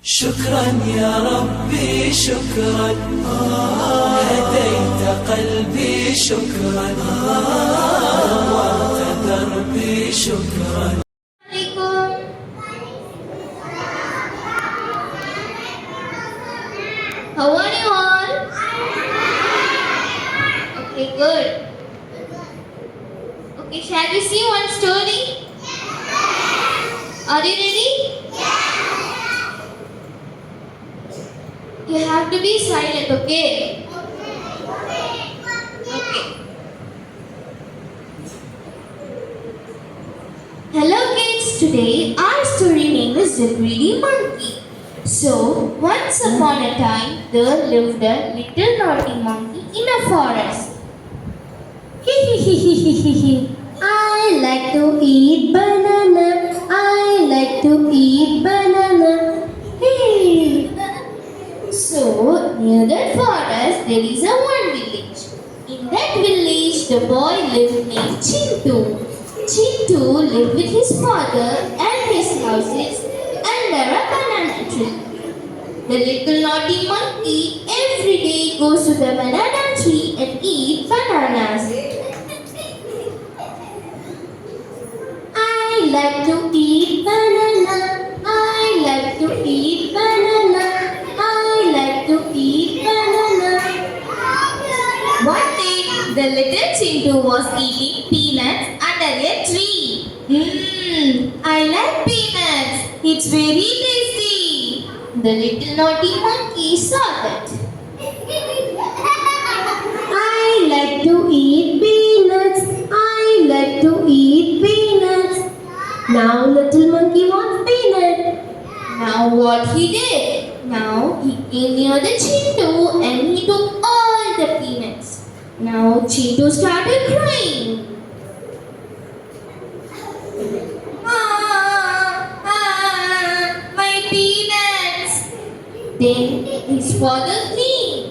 شكرا يا ربي شكرا هديت قلبي شكرا نورت دربي شكرا. How are you all? Okay, good. Okay, shall we see one story? Are you ready? You have to be silent, okay? Okay. Hello kids, today our story name is The Greedy Monkey. So, once upon a time, there lived a little naughty monkey in a forest. I like to eat banana. I like to eat banana. Hey. So, near that forest, there is a one village. In that village, the boy lived named Chintu. Chintu lived with his father and his houses under a banana tree. The little naughty monkey every day goes to the banana tree and eat bananas. I like to eat banana. I like to eat banana. I like to eat banana. One day, the little Chintu was eating peanuts under a tree. I like peanuts. It's very tasty. The little naughty monkey saw that. I like to eat peanuts. I like to eat peanuts. Now little monkey wants peanut. Now what he did? Now he came near the Chintu and he took all the peanuts. Now Chintu started crying. My peanuts. Then his father came.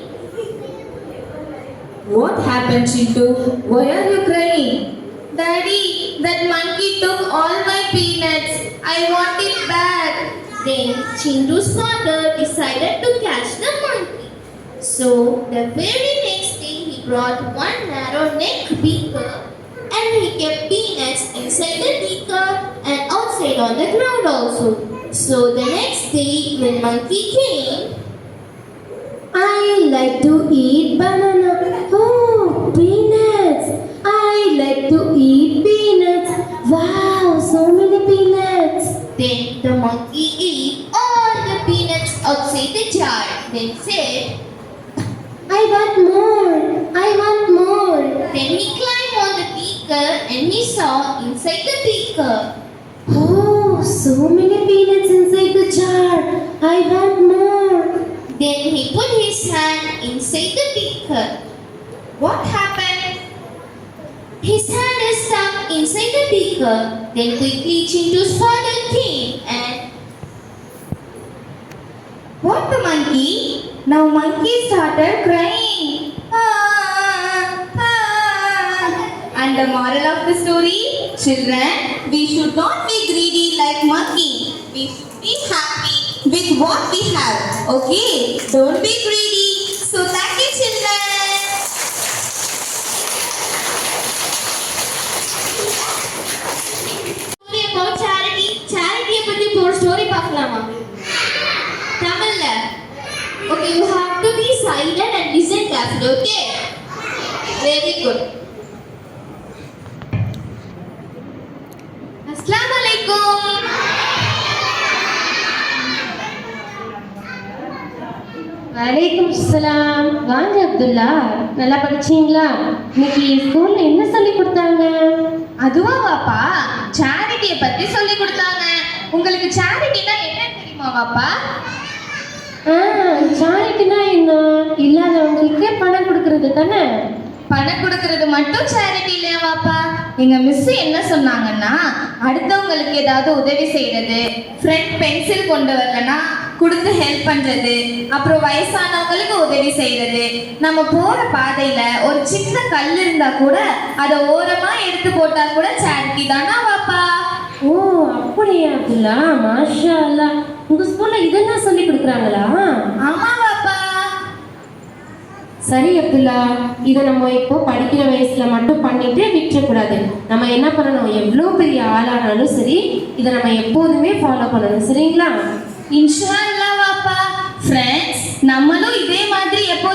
What happened, Chintu? Why are you crying? Daddy, that monkey took all my peanuts. I want it back. Then Chintu's father decided to catch the monkey. So the very next day he brought one narrow neck beaker and he kept peanuts inside the beaker and outside on the ground also. So the next day when monkey came, I like to eat banana. Oh, peanuts. I like to eat peanuts. Wow, so many peanuts. then the monkey ate all the peanuts outside the jar. Then said, I want more. I want more. then he climbed on the beaker and he saw inside the beaker. Oh, so many peanuts inside the jar. I want more. Then he put his hand inside the beaker. What happened? His hand is stuck inside the beaker. Then quickly Chintu's father came and What the monkey? Now monkey started crying. And the moral of the story, children, we should not be greedy like monkey. We should be happy with what we have. Okay? Don't be greedy. So thank you, children. story about charity. Charity பத்தி ஒரு story பார்க்கலாமா? தமிழ்ல. Okay, you have to be silent and listen carefully. Okay? Very good. Assalamu alaikum. வலைக்கும் சலாம். வாங்க அப்துல்லா, நல்லா படிச்சீங்களா? இன்னைக்கு ஸ்கூல்ல என்ன சொல்லி கொடுத்தாங்க? அதுவா வாப்பா, சேரிட்டியை பத்தி சொல்லி கொடுத்தாங்க. உங்களுக்கு சேரிட்டினா என்ன தெரியுமா வாப்பா? சாரிட்டினா என்ன? இல்லாதவங்களுக்கு பணம் கொடுக்கறது தானே? பணம் கொடுக்கறது மட்டும் சேரிட்டி இல்லையா வாப்பா? எங்க மிஸ் என்ன சொன்னாங்கன்னா, அடுத்தவங்களுக்கு ஏதாவது உதவி செய்யறது, ஃப்ரெண்ட் பென்சில் கொண்டு வரலன்னா கொடுத்து ஹெல்ப் பண்றது, அப்புறம் வயசானவங்களுக்கு உதவி செய்யறது, நம்ம போற பாதையில ஒரு சின்ன கல் இருந்தா கூட அதை ஓரமா எடுத்து போட்டா கூட சேரிட்டி தானா வாப்பா? ஓ அப்படியா அப்துல்லா, மாஷா அல்லாஹ். உங்க ஸ்கூல்ல இதெல்லாம் சொல்லி கொடுக்குறாங்களா? ஆமா பாப்பா. சரி அப்துல்லா, இதை நம்ம இப்போ படிக்கிற வயசுல மட்டும் பண்ணிட்டு விட்டுறக்கூடாது. நம்ம என்ன பண்ணணும், எவ்வளோ பெரிய ஆளானாலும் சரி இதை நம்ம எப்போதுமே ஃபாலோ பண்ணணும். சரிங்களா? இன்ஷா அல்லாஹ் பாப்பா. ஃப்ரெண்ட்ஸ், நம்மளும் இதே மாதிரி எப்போ